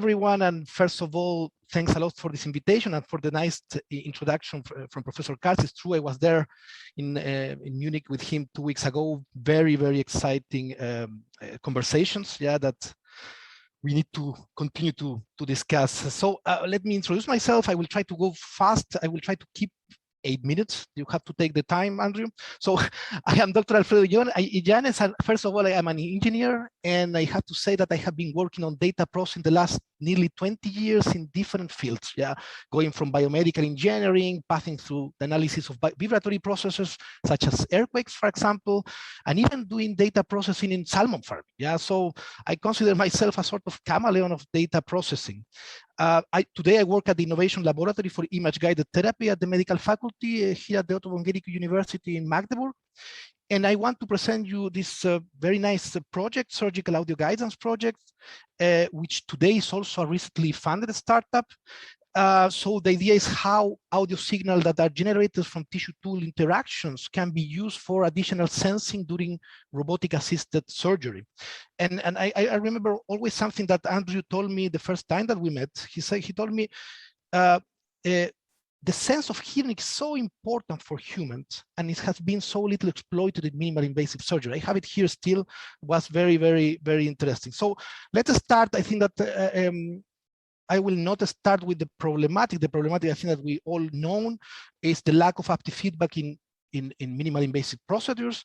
everyone, and first of all, thanks a lot for this invitation and for the nice introduction from Professor Katz. It's true, I was there in Munich with him 2 weeks ago. Very, very exciting conversations, yeah, that we need to continue to discuss. So let me introduce myself. I will try to go fast. I will try to keep 8 minutes. You have to take the time, Andrew. So I am Dr. Alfredo Illanes, and first of all, I am an engineer, and I have to say that I have been working on data processing the last nearly 20 years in different fields, yeah, going from biomedical engineering, passing through the analysis of vibratory processes, such as earthquakes, for example, and even doing data processing in salmon farming, yeah. So I consider myself a sort of chameleon of data processing. Today I work at the Innovation Laboratory for Image-Guided Therapy at the Medical Faculty here at the Otto-von-Guericke University in Magdeburg. And I want to present you this very nice project, Surgical Audio Guidance Project, which today is also a recently funded startup. So the idea is how audio signals that are generated from tissue-tool interactions can be used for additional sensing during robotic-assisted surgery. And I remember always something that Andrew told me the first time that we met. He told me, the sense of hearing is so important for humans, and it has been so little exploited in minimal invasive surgery. I have it here still. Was very, very, very interesting. So let us start. I think that I will not start with the problematic. The problematic, I think, that we all know is the lack of haptic feedback in minimal invasive procedures.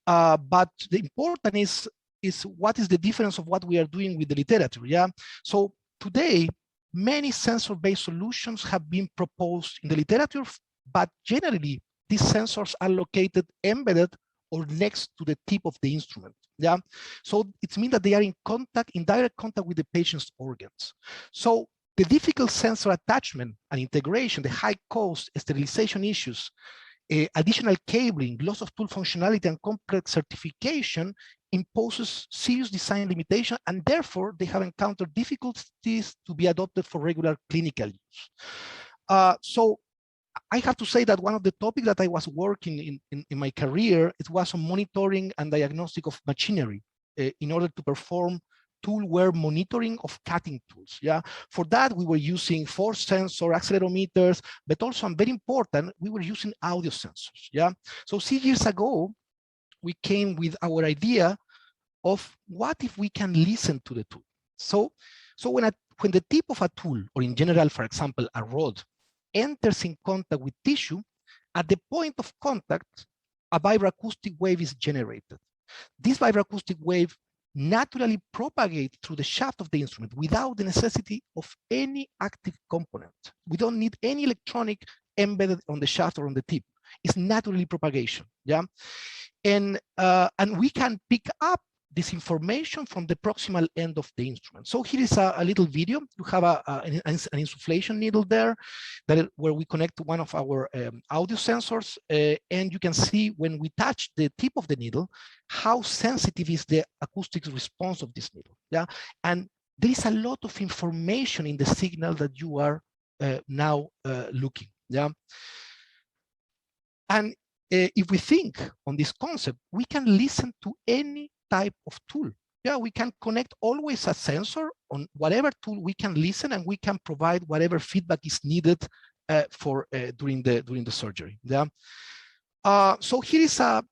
But the important is what is the difference of what we are doing with the literature. Yeah. So today, many sensor-based solutions have been proposed in the literature, but generally these sensors are located embedded or next to the tip of the instrument. Yeah, so it means that they are in direct contact with the patient's organs. So the difficult sensor attachment and integration, the high cost, sterilization issues, additional cabling, loss of tool functionality, and complex certification imposes serious design limitation, and therefore they have encountered difficulties to be adopted for regular clinical use. So I have to say that one of the topics that I was working in my career, it was on monitoring and diagnostic of machinery in order to perform tool wear monitoring of cutting tools. Yeah, for that we were using force sensor, accelerometers, but also, and very important, we were using audio sensors. Yeah, so 6 years ago we came with our idea of what if we can listen to the tool. So when the tip of a tool, or in general, for example, a rod, enters in contact with tissue, at the point of contact, a vibroacoustic wave is generated. This vibroacoustic wave naturally propagates through the shaft of the instrument without the necessity of any active component. We don't need any electronic embedded on the shaft or on the tip. It's naturally propagation. Yeah, and we can pick up this information from the proximal end of the instrument. So here is a little video. You have an insufflation needle there where we connect to one of our audio sensors, and you can see when we touch the tip of the needle, how sensitive is the acoustic response of this needle. Yeah, and there is a lot of information in the signal that you are now looking. Yeah, and if we think on this concept, we can listen to any type of tool. Yeah, we can connect always a sensor on whatever tool. We can listen and we can provide whatever feedback is needed during the surgery. Yeah. So here is a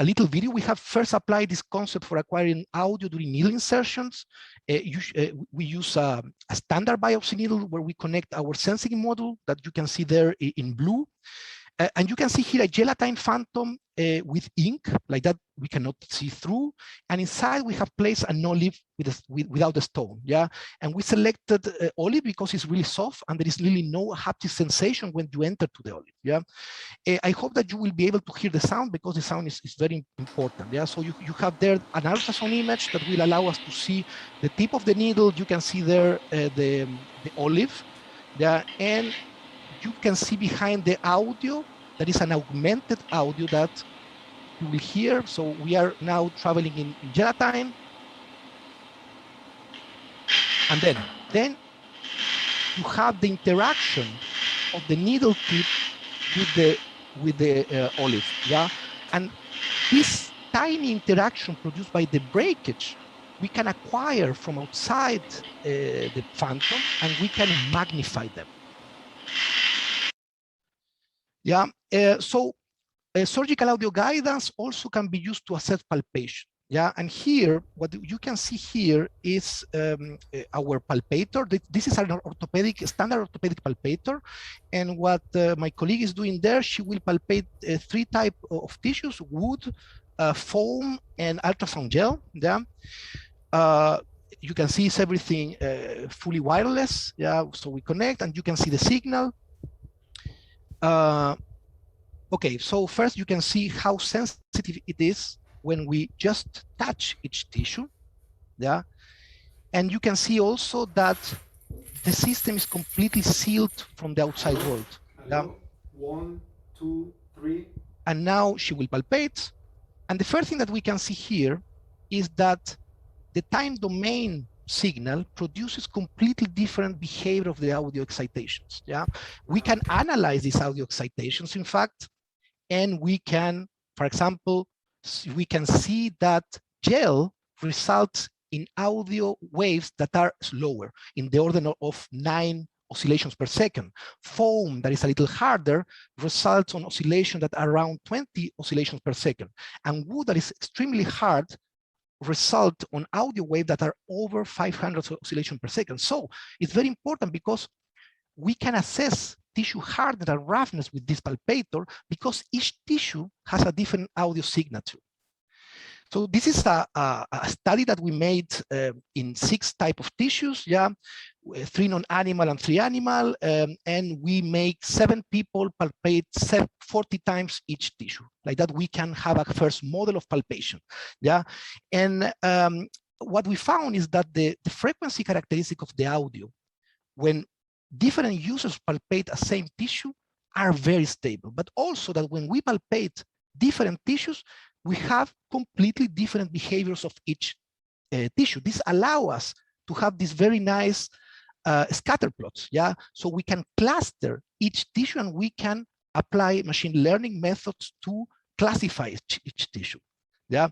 little video. We have first applied this concept for acquiring audio during needle insertions. We use a standard biopsy needle where we connect our sensing module that you can see there in blue. And you can see here a gelatin phantom with ink, like that we cannot see through. And inside we have placed an olive without a stone. Yeah, and we selected olive because it's really soft and there is really no haptic sensation when you enter to the olive. Yeah, I hope that you will be able to hear the sound because the sound is very important. Yeah, so you have there an ultrasound image that will allow us to see the tip of the needle. You can see there the olive. Yeah, and you can see behind the audio, there is an augmented audio that you will hear. So we are now traveling in gelatin. And then you have the interaction of the needle tip with the olive. Yeah, and this tiny interaction produced by the breakage we can acquire from outside the phantom, and we can magnify them. Yeah, so surgical audio guidance also can be used to assess palpation. Yeah, and here, what you can see here is our palpator. This is an orthopedic, standard orthopedic palpator. And what my colleague is doing there, she will palpate 3 types of tissues: wood, foam, and ultrasound gel. Yeah. You can see it's everything fully wireless. Yeah, so we connect and you can see the signal. Okay, so first you can see how sensitive it is when we just touch each tissue. Yeah, and you can see also that the system is completely sealed from the outside world. Yeah. 1, 2, 3. And now she will palpate. And the first thing that we can see here is that the time domain signal produces completely different behavior of the audio excitations. Yeah, we can analyze these audio excitations, in fact, and we can, for example, we can see that gel results in audio waves that are slower, in the order of 9 oscillations per second. Foam, that is a little harder, results on oscillation that are around 20 oscillations per second. And wood, that is extremely hard, result on audio waves that are over 500 oscillations per second. So it's very important because we can assess tissue hardness and roughness with this palpator because each tissue has a different audio signature. So this is a study that we made in 6 types of tissues, yeah, 3 non-animal and 3 animal, and we make 7 people palpate 40 times each tissue. Like that, we can have a first model of palpation, yeah. And what we found is that the frequency characteristic of the audio, when different users palpate a same tissue, are very stable, but also that when we palpate different tissues, we have completely different behaviors of each tissue. This allows us to have these very nice scatter plots, yeah? So we can cluster each tissue and we can apply machine learning methods to classify each tissue, yeah?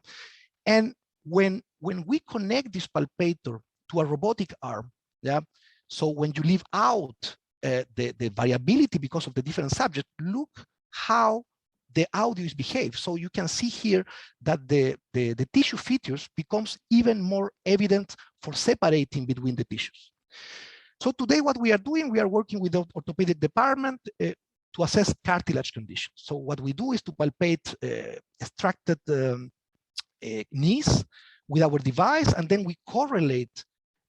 And when we connect this palpator to a robotic arm, yeah? So when you leave out the variability because of the different subjects, look how the audio is behaved. So you can see here that the tissue features becomes even more evident for separating between the tissues. So today what we are doing, we are working with the orthopedic department to assess cartilage conditions. So what we do is to palpate extracted knees with our device, and then we correlate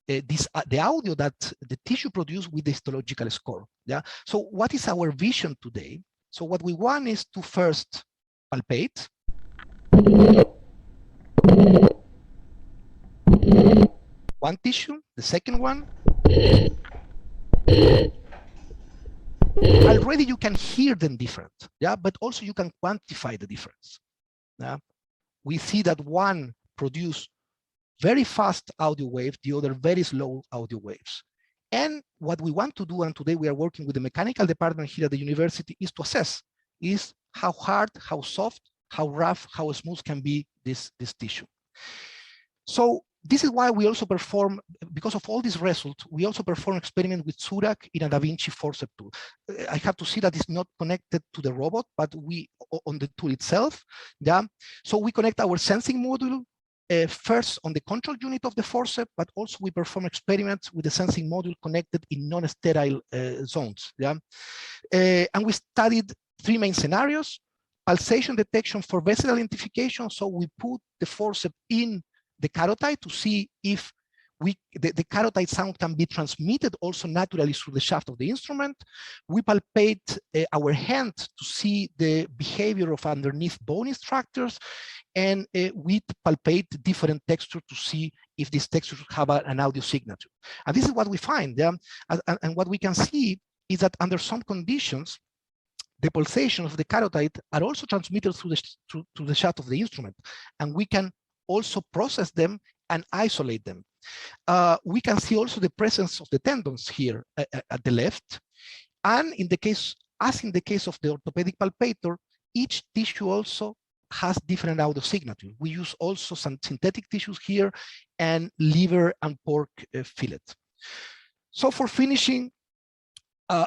the audio that the tissue produces with the histological score. Yeah. So what is our vision today? So what we want is to first palpate. One tissue, the second one. Already you can hear them different, yeah, but also you can quantify the difference. Yeah. We see that one produces very fast audio waves, the other very slow audio waves. And what we want to do, and today we are working with the mechanical department here at the university, is to assess is how hard, how soft, how rough, how smooth can be this tissue. So this is why we also perform, because of all these results, we also perform experiment with Surak in a Da Vinci forceps tool. I have to see that it's not connected to the robot, but we on the tool itself. Yeah. So we connect our sensing module first on the control unit of the forceps, but also we perform experiments with the sensing module connected in non-sterile zones. Yeah. And we studied 3 main scenarios: pulsation detection for vessel identification. So we put the forceps in the carotid to see if the carotid sound can be transmitted also naturally through the shaft of the instrument. We palpate our hand to see the behavior of underneath bone structures, and we palpate different textures to see if these textures have an audio signature. And this is what we find. Yeah? And what we can see is that under some conditions, the pulsations of the carotid are also transmitted through the shaft of the instrument, and we can also process them and isolate them. We can see also the presence of the tendons here at the left. And in the case, as in the case of the orthopedic palpator, each tissue also has different audio signature. We use also some synthetic tissues here and liver and pork fillet. So for finishing,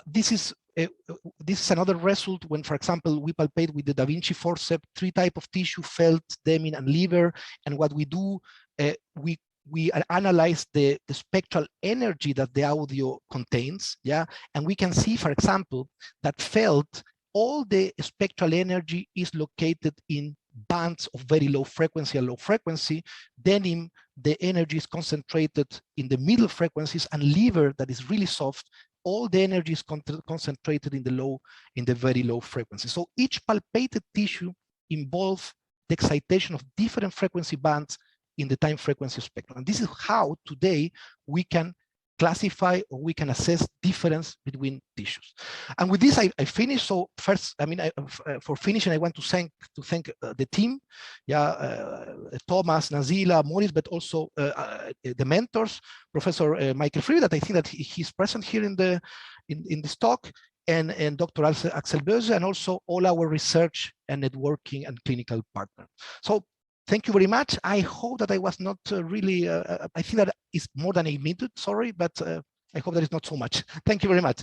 this is another result when, for example, we palpate with the Da Vinci forceps 3 types of tissue: felt, demine, and liver. And what we do, we analyze the spectral energy that the audio contains, yeah, and we can see, for example, that felt, all the spectral energy is located in bands of very low frequency and low frequency. Denim, the energy is concentrated in the middle frequencies, and liver, that is really soft, all the energy is concentrated in the very low frequency. So each palpated tissue involves the excitation of different frequency bands in the time frequency spectrum. And this is how today we can classify, or we can assess difference between tissues. And with this, I finish. So first, I mean, for finishing, I want to thank the team, yeah, Thomas, Nazila, Maurice, but also the mentors, Professor Michael Freeman, that I think that he's present here in this talk, and Dr. Axel Böse, and also all our research and networking and clinical partners. So thank you very much. I hope that I was not really, I think that is more than a minute, sorry, but I hope that is not so much. Thank you very much.